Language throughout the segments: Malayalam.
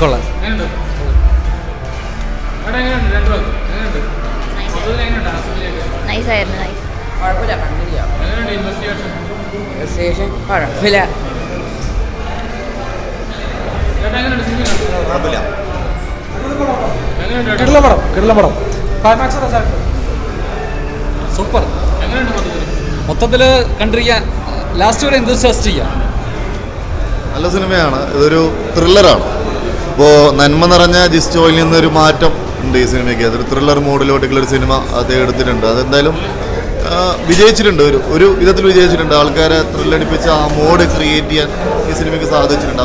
കൊള്ളാം. സൂപ്പർ. മൊത്തത്തിൽ കണ്ടിരിക്കാൻ ലാസ്റ്റ് വരെ എന്തും ചെയ്യാം. നല്ല സിനിമയാണ്. ഇതൊരു ത്രില്ലറാണ്. ഇപ്പോൾ നന്മ നിറഞ്ഞ ജിസ്റ്റോയിൽ നിന്നൊരു മാറ്റം ഉണ്ട് ഈ സിനിമയ്ക്ക്. അതൊരു ത്രില്ലർ മോഡിലോട്ടുള്ളൊരു സിനിമ അദ്ദേഹം എടുത്തിട്ടുണ്ട്. അതെന്തായാലും വിജയിച്ചിട്ടുണ്ട്. ഒരു വിധത്തിൽ വിജയിച്ചിട്ടുണ്ട്. ആൾക്കാരെ ത്രില്ലടിപ്പിച്ച ആ മോഡ് ക്രിയേറ്റ് ചെയ്യാൻ ഈ സിനിമയ്ക്ക് സാധിച്ചിട്ടുണ്ട്.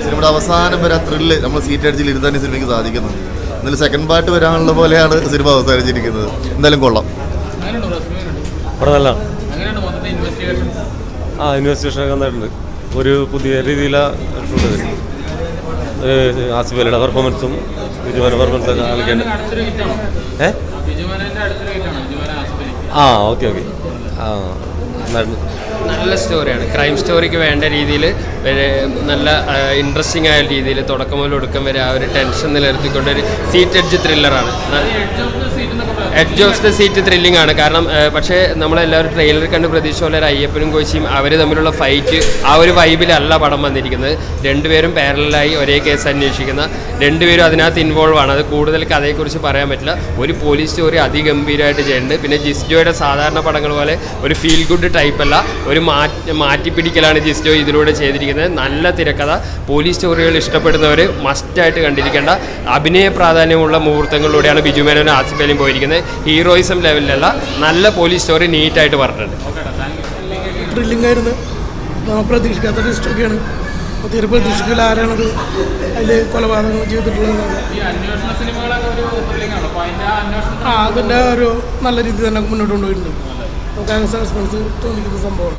സിനിമയുടെ അവസാനം വരെ ആ ത്രില്ല് നമ്മൾ സീറ്റ് അടിച്ചിൽ ഇരുത്താൻ ഈ സിനിമയ്ക്ക് സാധിക്കുന്നുണ്ട്. എന്നാലും സെക്കൻഡ് പാർട്ട് വരാനുള്ള പോലെയാണ് സിനിമ അവസാനിച്ചിരിക്കുന്നത്. എന്തായാലും കൊള്ളാം. ഇൻവെസ്റ്റിഗേഷൻ ഒക്കെ നന്നായിട്ടുണ്ട്. ഒരു പുതിയ രീതിയിലാണ് ആസിഫ് അലിയുടെ പെർഫോമൻസും ബിജുമാൻ്റെ പെർഫോമൻസൊക്കെ കളിക്കേണ്ടത്. ഓക്കെ നല്ല സ്റ്റോറിയാണ്. ക്രൈം സ്റ്റോറിക്ക് വേണ്ട രീതിയിൽ നല്ല ഇൻട്രസ്റ്റിംഗ് ആയ രീതിയിൽ തുടക്കം മുതൽ ഒടുക്കം വരെ ആ ഒരു ടെൻഷൻ നിലനിർത്തിക്കൊണ്ടൊരു സീറ്റ് എഡ്ജ് ത്രില്ലറാണ്. Edge of the seat thrilling ആണ്. കാരണം പക്ഷേ നമ്മളെല്ലാവരും ട്രെയിലർ കണ്ട് പ്രതീക്ഷ പോലെ ഒരു അയ്യപ്പനും കോശിയും അവർ തമ്മിലുള്ള ഫൈറ്റ് ആ ഒരു വൈബിലല്ല പടം വന്നിരിക്കുന്നത്. രണ്ടുപേരും പാരലായി ഒരേ കേസ് അന്വേഷിക്കുന്ന രണ്ടുപേരും അതിനകത്ത് ഇൻവോൾവ് ആണ്. അത് കൂടുതൽ കഥയെക്കുറിച്ച് പറയാൻ പറ്റില്ല. ഒരു പോലീസ് സ്റ്റോറി അതിഗംഭീരമായിട്ട് ചെയ്യുന്നുണ്ട്. പിന്നെ ജിസ്റ്റോയുടെ സാധാരണ പടങ്ങൾ പോലെ ഒരു ഫീൽ ഗുഡ് ടൈപ്പല്ല, ഒരു മാറ്റിപ്പിടിക്കലാണ് ജിസ്റ്റോ ഇതിലൂടെ ചെയ്തിരിക്കുന്നത്. നല്ല തിരക്കഥ. പോലീസ് സ്റ്റോറികൾ ഇഷ്ടപ്പെടുന്നവർ മസ്റ്റായിട്ട് കണ്ടിരിക്കേണ്ട അഭിനയ പ്രാധാന്യമുള്ള മുഹൂർത്തങ്ങളിലൂടെയാണ് ബിജുമേനോനും ആസിഫ് അലിയും പോയിരിക്കുന്നത്. ഹീറോയിസം ലെവലിലല്ല, നല്ല പോലീസ് സ്റ്റോറി നീറ്റായിട്ട് പറഞ്ഞിട്ടുണ്ട്. ത്രില്ലിംഗ് ആയിരുന്നു. പ്രതീക്ഷിക്കാത്ത ഡിസ്റ്റൊക്കെയാണ്. തീരെ പ്രതീക്ഷിക്കില്ല ആരാണത് അതിൽ കൊലപാതകങ്ങൾ ചെയ്തിട്ടുള്ളത്. അതിൻ്റെ ഒരു നല്ല രീതി തന്നെ മുന്നോട്ട് കൊണ്ടുപോയിട്ടുണ്ട്. നമുക്ക് സസ്പെൻസ് തോന്നിക്കുന്ന സംഭവം.